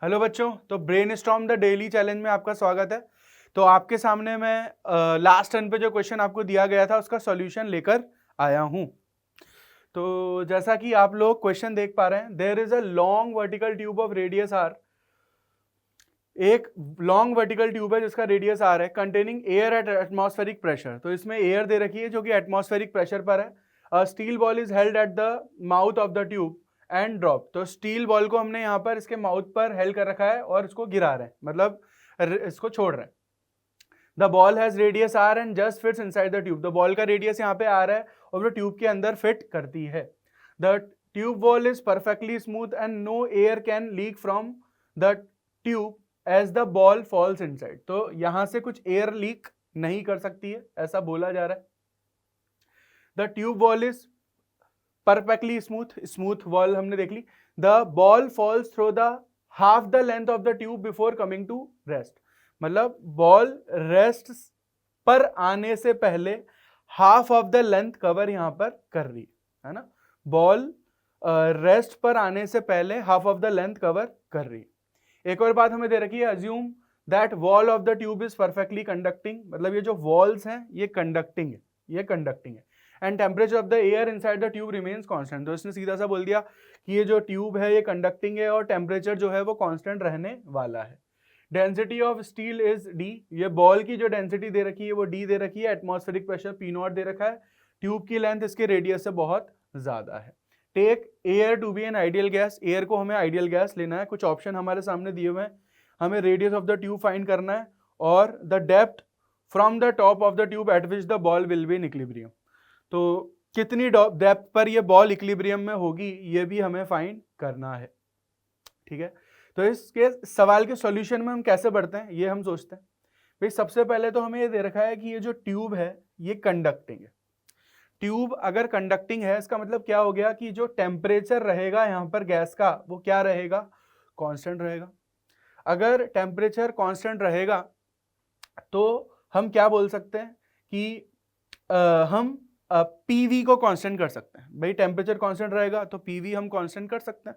Hello बच्चों, तो brainstorm the daily challenge में आपका स्वागत है। तो आपके सामने मैं लास्ट टर्न पे जो क्वेश्चन आपको दिया गया था उसका सॉल्यूशन लेकर आया हूं। तो जैसा कि आप लोग क्वेश्चन देख पा रहे हैं, there is a long vertical tube of radius R. एक लॉन्ग वर्टिकल ट्यूब है जिसका रेडियस आर है, containing air at atmospheric pressure. तो इसमें एयर दे रखी है जो कि एटमॉस्फेरिक प्रेशर पर है। Steel ball is held at the mouth of the tube and drop. तो स्टील बॉल को हमने यहाँ पर इसके माउथ पर हेल्ड कर रखा है और इसको गिरा रहे हैं, मतलब इसको छोड़ रहे हैं। The ball has radius R and just fits inside the tube. The ball का रेडियस यहाँ पे आ रहा है और वो ट्यूब के अंदर फिट करती है। The tube wall is perfectly smooth and no air can leak from the tube as the ball falls inside. तो यहां से कुछ एयर लीक नहीं कर सकती है, ऐसा बोला जा रहा है। The tube wall is perfectly smooth, smooth wall हमने देख ली। The ball falls through the half the length of the tube before coming to rest. मतलब बॉल रेस्ट पर आने से पहले half of the length cover यहां पर कर रही है ना। बॉल रेस्ट पर आने से पहले half of the length cover कर रही है। एक और बात हमें दे रखी है, assume that wall of the tube is perfectly conducting. मतलब ये जो वॉल्स हैं ये कंडक्टिंग है, ये कंडक्टिंग है। And temperature of the air inside the tube remains constant. तो इसने सीधा सा बोल दिया कि ये जो ट्यूब है ये कंडक्टिंग है और टेम्परेचर जो है वो कांस्टेंट रहने वाला है। Density of steel is D. ये बॉल की जो डेंसिटी दे रखी है वो डी दे रखी है। Atmospheric pressure P not they रखा है। ट्यूब की लेंथ इसके रेडियस से बहुत ज्यादा है। Take air to be an ideal gas. Air को हमें आइडियल गैस लेना है। कुछ ऑप्शन हमारे सामने दिए हुए हैं, हमें radius of the tube find करना है और the depth from the top of the tube at which the ball will be in equilibrium. तो कितनी डेप्थ पर ये बॉल इक्विलिब्रियम में होगी ये भी हमें फाइंड करना है। ठीक है, तो इसके सवाल के सॉल्यूशन में हम कैसे बढ़ते हैं ये हम सोचते हैं। भाई सबसे पहले तो हमें ये दे रखा है कि ये जो ट्यूब है ये कंडक्टिंग है। ट्यूब अगर कंडक्टिंग है इसका मतलब क्या हो गया कि जो टेम्परेचर रहेगा यहाँ पर गैस का वो क्या रहेगा, कांस्टेंट रहेगा। अगर टेम्परेचर कांस्टेंट रहेगा तो हम क्या बोल सकते हैं कि हम पीवी को कांस्टेंट कर सकते हैं। भाई टेम्परेचर कांस्टेंट रहेगा तो पीवी हम कांस्टेंट कर सकते हैं।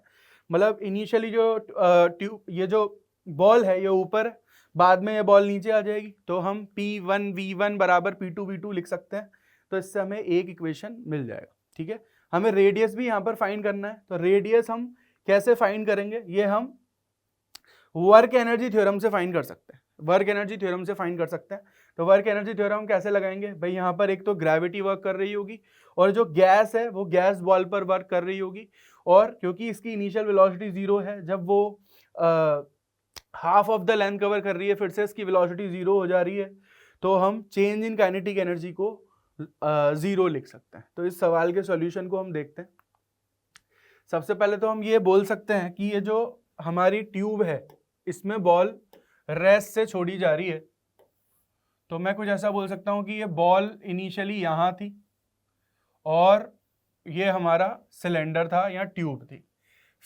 मतलब इनिशियली जो ट्यूब ये जो बॉल है ये ऊपर है, बाद में ये बॉल नीचे आ जाएगी तो हम P1V1 बराबर P2V2 लिख सकते हैं। तो इससे हमें एक इक्वेशन मिल जाएगा। ठीक है, हमें रेडियस भी यहाँ पर फाइंड करना है। तो रेडियस हम कैसे फाइंड करेंगे, ये हम वर्क एनर्जी थ्योरम से फाइंड कर सकते हैं। वर्क एनर्जी थ्योरम से फाइंड कर सकते हैं। तो वर्क एनर्जी थ्योरम कैसे लगाएंगे, भाई यहाँ पर एक तो ग्रेविटी वर्क कर रही होगी और जो गैस है वो गैस बॉल पर वर्क कर रही होगी। और क्योंकि इसकी इनिशियल वेलोसिटी जीरो है, जब वो half of the length cover कर रही है फिर से इसकी वेलोसिटी जीरो हो जा रही है, तो हम चेंज इन काइनेटिक एनर्जी को जीरो लिख सकते हैं। तो इस सवाल के सॉल्यूशन को हम देखते हैं। सबसे पहले तो हम ये बोल सकते हैं कि ये जो हमारी ट्यूब है इसमें बॉल रेस्ट से छोड़ी जा रही है। तो मैं कुछ ऐसा बोल सकता हूं कि ये बॉल इनिशियली यहां थी और ये हमारा सिलेंडर था या ट्यूब थी।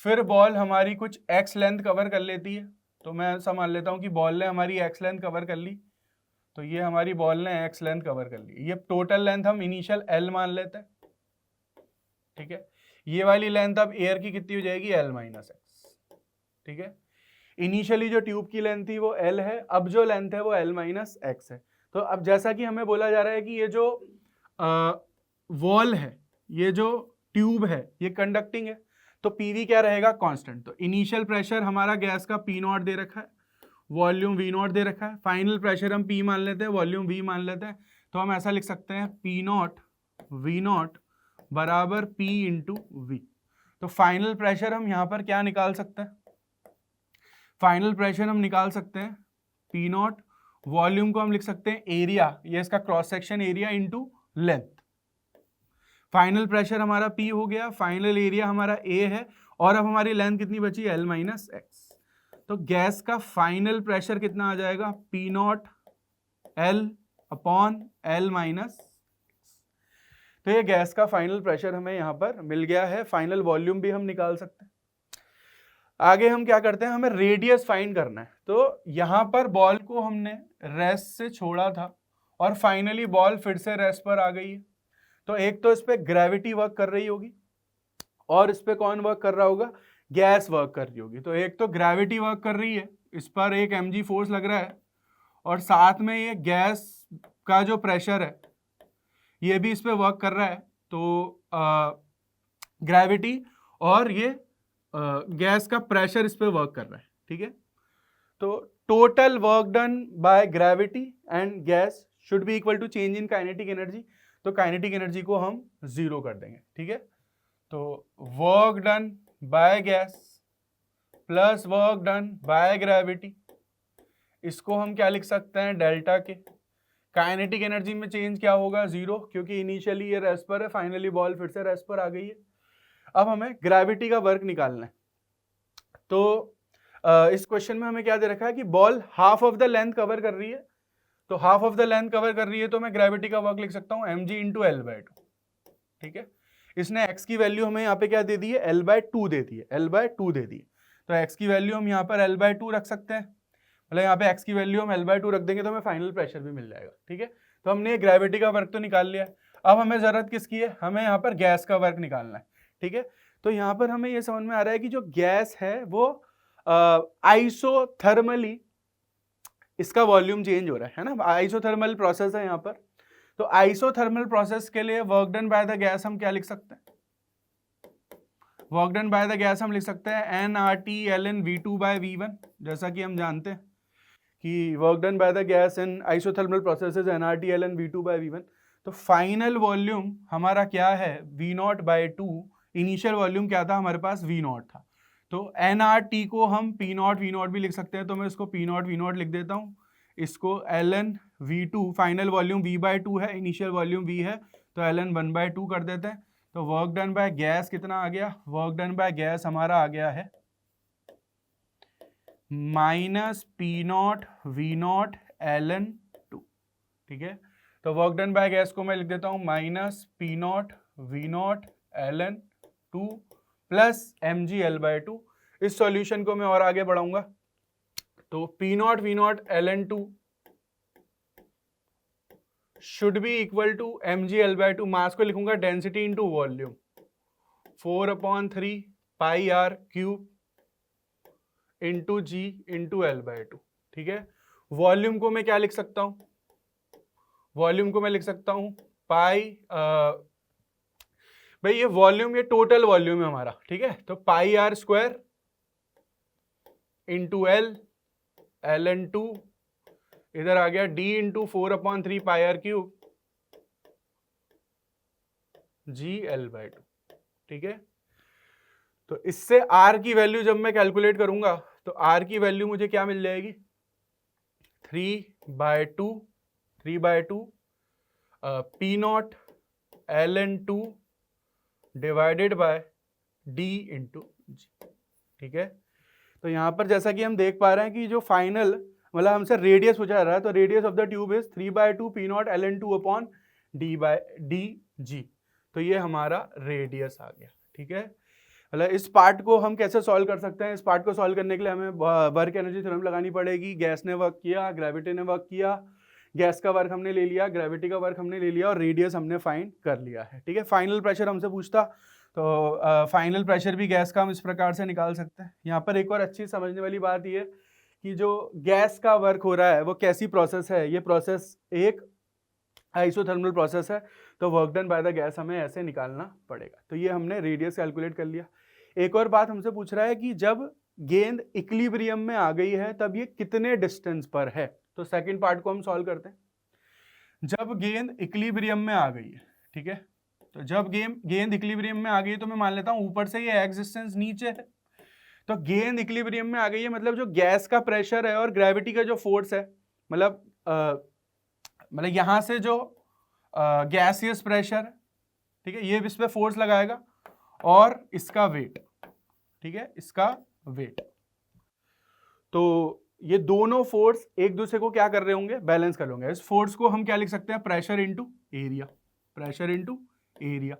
फिर बॉल हमारी कुछ एक्स लेंथ कवर कर लेती है। तो मैं ऐसा मान लेता हूं कि बॉल ने हमारी एक्स लेंथ कवर कर ली। तो ये हमारी बॉल ने एक्स लेंथ कवर कर ली। ये टोटल लेंथ हम इनिशियल एल मान लेते हैं। ठीक है, ये वाली लेंथ अब एयर की कितनी हो जाएगी, एल माइनस एक्स। ठीक है, इनिशियली जो ट्यूब की लेंथ थी वो एल है, अब जो लेंथ है वो एल माइनस एक्स है। तो अब जैसा कि हमें बोला जा रहा है कि ये जो वॉल है, ये जो ट्यूब है ये कंडक्टिंग है, तो पीवी क्या रहेगा, कांस्टेंट। तो इनिशियल प्रेशर हमारा गैस का पी नॉट दे रखा है, वॉल्यूम वी नॉट दे रखा है, फाइनल प्रेशर हम पी मान लेते हैं, वॉल्यूम वी मान लेते हैं। तो हम ऐसा लिख सकते हैं पी नॉट वी नॉट बराबर पी इंटू वी। तो फाइनल प्रेशर हम यहाँ पर क्या निकाल सकते हैं, फाइनल प्रेशर हम निकाल सकते हैं पी नॉट, वॉल्यूम को हम लिख सकते हैं एरिया, ये इसका cross section area into length. Final pressure हमारा P हो गया, फाइनल एरिया हमारा A है और अब हमारी लेंथ कितनी बची, L माइनस एक्स। तो गैस का फाइनल प्रेशर कितना आ जाएगा, P not L upon L minus. तो ये गैस का फाइनल प्रेशर हमें यहाँ पर मिल गया है। फाइनल वॉल्यूम भी हम निकाल सकते हैं। आगे हम क्या करते हैं, हमें रेडियस फाइंड करना है। तो यहाँ पर बॉल को हमने रेस्ट से छोड़ा था और फाइनली बॉल फिर से रेस्ट पर आ गई है। तो एक तो इस पे ग्रेविटी वर्क कर रही होगी और इस पे कौन वर्क कर रहा होगा, गैस वर्क कर रही होगी। तो एक तो ग्रेविटी वर्क कर रही है, इस पर एक mg फोर्स लग रहा है, और साथ में ये गैस का जो प्रेशर है ये भी इस पे वर्क कर रहा है। तो ग्रेविटी और ये गैस का प्रेशर इस पे वर्क कर रहा है, ठीक है। तो total work done by gravity and gas should be equal to change in kinetic energy. तो काइनेटिक एनर्जी को हम 0 कर देंगे, ठीक है। तो work done by gas plus work done by gravity, इसको हम क्या लिख सकते हैं, डेल्टा के। काइनेटिक एनर्जी में चेंज क्या होगा, 0, क्योंकि इनिशियली ये रेस्ट पर है, फाइनली बॉल फिर से रेस्ट पर आ गई है। अब हमें ग्रेविटी का वर्क निकालना है। तो इस क्वेश्चन में हमें क्या दे रखा है कि ball half of the length cover कर रही है। तो half of the length cover कर रही है तो मैं ग्रेविटी का वर्क लिख सकता हूं mg इंटू L/2, ठीक है। इसने x की वैल्यू हमें यहाँ पे क्या दे दी है, L/2 दे दी है, L/2 दे दी है। तो x की वैल्यू हम यहाँ पर L/2 रख सकते हैं, मतलब यहाँ पे x की वैल्यू हम L/2 रख देंगे तो हमें फाइनल प्रेशर भी मिल जाएगा, ठीक है। तो हमने ग्रेविटी का वर्क तो निकाल लिया है। अब हमें जरूरत किसकी है, हमें यहाँ पर गैस का वर्क निकालना है, ठीक है। तो यहाँ पर हमें ये समझ में आ रहा है कि जो गैस है वो आइसोथर्मली इसका वॉल्यूम चेंज हो रहा है ना, आइसोथर्मल प्रोसेस है यहाँ पर। तो आइसोथर्मल प्रोसेस के लिए work done by the gas हम क्या लिख सकते हैं, work done by the gas हम लिख सकते हैं nRT ln V2/V1। जैसा कि हम जानते हैं कि work done by the gas in isothermal processes nRT ln V2/V1। तो फाइनल वॉल्यूम हमारा क्या है, V0/2। इनिशियल वॉल्यूम क्या था हमारे पास, V0 था। तो nRT को हम P0 V0 भी लिख सकते हैं, तो मैं इसको P0 V0 लिख देता हूँ। इसको ln V2, final volume V/2 है, इनिशियल वॉल्यूम V है, तो ln 1/2 कर देते हैं। तो वर्क डन बाय गैस कितना आ गया, वर्क डन बाय गैस हमारा आ गया है माइनस P0 V0 ln 2, ठीक है। तो वर्क डन बाय गैस को मैं लिख देता हूँ minus P0 V0 ln 2 plus mg L/2। इस सॉल्यूशन को मैं और आगे बढ़ाऊंगा, तो P0 V0 ln 2 should be equal to mg L/2। Mass को लिखूंगा density into volume, 4/3 pi r cube into g into L/2, ठीक है। वॉल्यूम को मैं क्या लिख सकता हूं, वॉल्यूम को मैं लिख सकता हूं पाई, भाई ये वॉल्यूम, ये टोटल वॉल्यूम है हमारा, ठीक है। तो पाई r square into L ln 2, इधर आ गया d into 4/3 pi r cube जी L/2, ठीक है। तो इससे r की वैल्यू जब मैं कैलकुलेट करूंगा तो r की वैल्यू मुझे क्या मिल जाएगी, 3/2 P0 ln 2 divided by d into G, ठीक है। तो यहां पर जैसा कि हम देख पा रहे हैं कि जो फाइनल मतलब हमसे रेडियस पूछा जा रहा है, तो radius of the tube is 3/2 P0 ln 2 upon d/g। तो ये हमारा रेडियस आ गया, ठीक है। मतलब इस पार्ट को हम कैसे सॉल्व कर सकते हैं, इस पार्ट को सॉल्व करने के लिए हमें वर्क एनर्जी थ्योरम लगानी पड़ेगी। गैस ने वर्क किया, ग्रेविटी ने वर्क किया, गैस का वर्क हमने ले लिया, ग्रेविटी का वर्क हमने ले लिया और रेडियस हमने फाइंड कर लिया है, ठीक है। फाइनल प्रेशर हमसे पूछता, तो फाइनल प्रेशर भी गैस का हम इस प्रकार से निकाल सकते हैं। यहाँ पर एक और अच्छी समझने वाली बात ये कि जो गैस का वर्क हो रहा है वो कैसी प्रोसेस है, ये प्रोसेस एक आइसोथर्मल प्रोसेस है। तो work done by the gas हमें ऐसे निकालना पड़ेगा। तो ये हमने रेडियस कैलकुलेट कर लिया। एक और बात हमसे पूछ रहा है कि जब गेंद इक्विलिब्रियम में आ गई है तब ये कितने डिस्टेंस पर है। तो सेकंड पार्ट को हम सॉल्व करते हैं। जब गेंद इक्विलिब्रियम में आ गई है, ठीक है, तो जब गेंद इक्विलिब्रियम में आ गई है तो मैं मान लेता हूं ऊपर से ये एक्स डिस्टेंस नीचे है। तो गेंद इक्विलिब्रियम में आ गई है मतलब जो गैस का प्रेशर है और ग्रेविटी का जो फोर्स है, मतलब यहां से जो गैसियस प्रेशर, ठीक है, ये इस पे फोर्स लगाएगा और इसका वेट, ठीक है, इसका वेट। तो ये दोनों फोर्स एक दूसरे को क्या कर रहे होंगे, बैलेंस कर रहे होंगे। इस फोर्स को हम क्या लिख सकते हैं, pressure into area, pressure into area.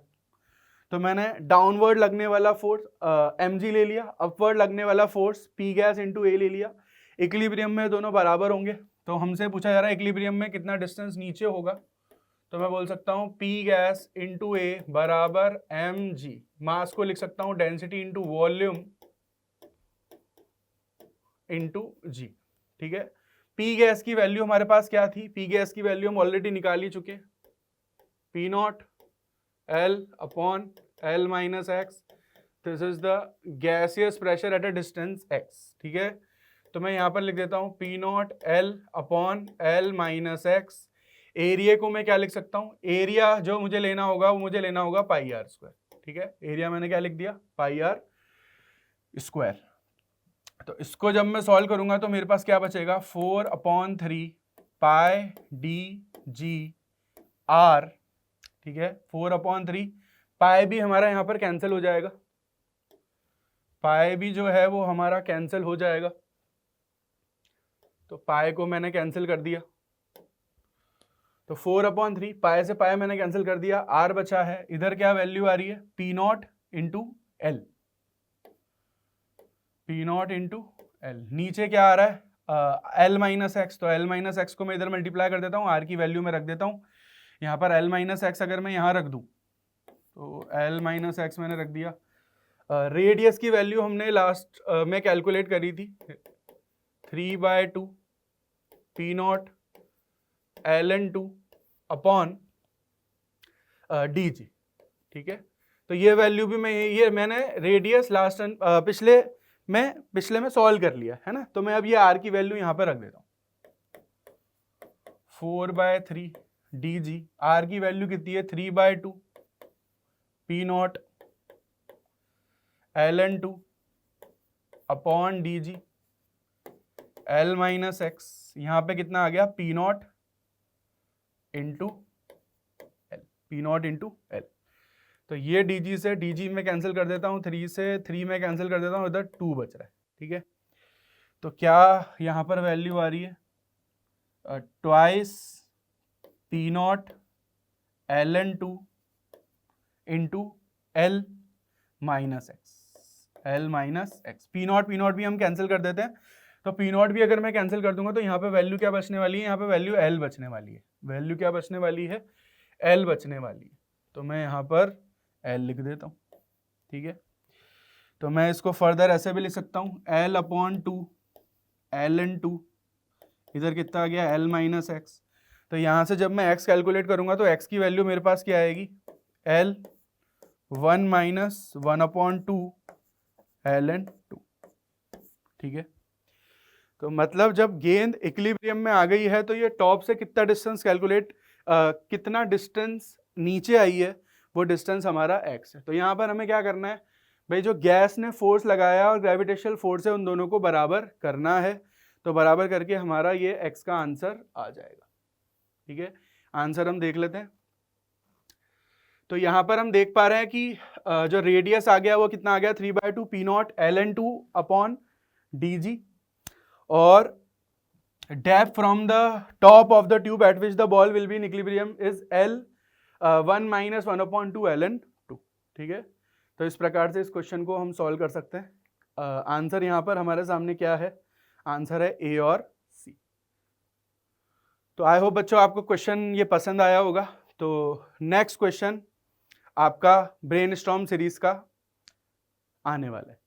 तो मैंने डाउनवर्ड लगने वाला फोर्स mg ले लिया, अपवर्ड लगने वाला force p gas into a ले लिया। इक्विलिब्रियम में दोनों बराबर होंगे, तो हमसे पूछा जा रहा है इक्विलिब्रियम में कितना डिस्टेंस नीचे होगा। तो मैं बोल सकता हूँ p गैस इंटू a बराबर mg। मास को लिख सकता हूँ density into volume into G. ठीक है, पी गैस की वैल्यू हमारे पास क्या थी, पी गैस की वैल्यू हम ऑलरेडी निकाल ही चुके, P naught L upon L minus x, this is the gaseous pressure at a distance x. ठीक है, तो मैं यहां पर लिख देता हूं P naught L upon L minus x. Area को मैं क्या लिख सकता हूं, एरिया जो मुझे लेना होगा वो मुझे लेना होगा पाई आर स्क्वायर। ठीक है, एरिया मैंने क्या लिख दिया, पाई आर स्क्वायर। तो इसको जब मैं सॉल्व करूंगा तो मेरे पास क्या बचेगा, 4/3 पाई डी जी आर। ठीक है, 4/3 पाई भी हमारा यहां पर कैंसिल हो जाएगा, पाई भी जो है वो हमारा कैंसिल हो जाएगा, तो पाई को मैंने कैंसिल कर दिया, तो 4/3 पाई से पाई मैंने कैंसिल कर दिया, आर बचा है, इधर क्या वैल्यू आ रही है, P naught into L, P naught into L. नीचे क्या आ रहा है, एल माइनस एक्स, तो एल माइनस एक्स को मैं इधर मल्टीप्लाई कर देता हूँ, आर की वैल्यू में रख देता हूँ, यहाँ पर एल माइनस एक्स अगर मैं यहाँ रख दूँ तो एल माइनस एक्स मैंने रख दिया। रेडियस की वैल्यू हमने लास्ट में कैलकुलेट करी थी, 3/2 P naught L N two upon D G. ठीक है, तो ये वैल्यू भी मैं ये मैंने रेडियस लास्ट पिछले में सॉल्व कर लिया है ना, तो मैं अब ये आर की वैल्यू यहां पर रख देता हूं, 4/3 डी जी, आर की वैल्यू कितनी है, 3/2 P naught L N two upon D G L minus X, यहां पे कितना आ गया, P naught into L, P naught into L. तो ये डी से डी में कैंसिल कर देता हूँ, 3 से 3 में कैंसिल कर देता हूँ, इधर 2 बच रहा है। ठीक है, तो क्या यहाँ पर वैल्यू आ रही है, twice P naught L N two into L minus X, L minus X. P naught भी हम कैंसिल कर देते हैं, तो पी नॉट भी अगर मैं कैंसिल कर दूंगा तो यहाँ पे वैल्यू क्या बचने वाली है, यहाँ पे वैल्यू एल बचने वाली है, वैल्यू क्या बचने वाली है, एल बचने वाली है। तो मैं यहाँ पर एल लिख देता हूँ। ठीक है, तो मैं इसको फर्दर ऐसे भी लिख सकता हूँ, L upon 2 L N two, इधर कितना आ गया, एल माइनस एक्स। तो यहाँ से जब मैं एक्स कैलकुलेट करूंगा तो एक्स की वैल्यू मेरे पास क्या आएगी, L 1 minus 1/2 L N two. ठीक है, तो मतलब जब गेंद इक्विलिब्रियम में आ गई है तो ये टॉप से कितना डिस्टेंस कैलकुलेट, कितना डिस्टेंस नीचे आई है, वो डिस्टेंस हमारा एक्स है। तो यहाँ पर हमें क्या करना है भाई, जो गैस ने फोर्स लगाया और ग्रेविटेशनल फोर्स है उन दोनों को बराबर करना है, तो बराबर करके हमारा ये एक्स का आंसर आ जाएगा। ठीक है, आंसर हम देख लेते हैं। तो यहाँ पर हम देख पा रहे हैं कि जो रेडियस आ गया वो कितना आ गया, 3/2 P naught L N two upon D G, और depth from the top of the tube at which the ball will be in equilibrium is L 1 minus 1/2 L N two. ठीक है, तो इस प्रकार से इस क्वेश्चन को हम सॉल्व कर सकते हैं। आंसर यहाँ पर हमारे सामने क्या है, आंसर है ए और सी। तो आई होप बच्चों आपको क्वेश्चन ये पसंद आया होगा। तो नेक्स्ट क्वेश्चन आपका ब्रेनस्टॉर्म सीरीज का आने वाला है।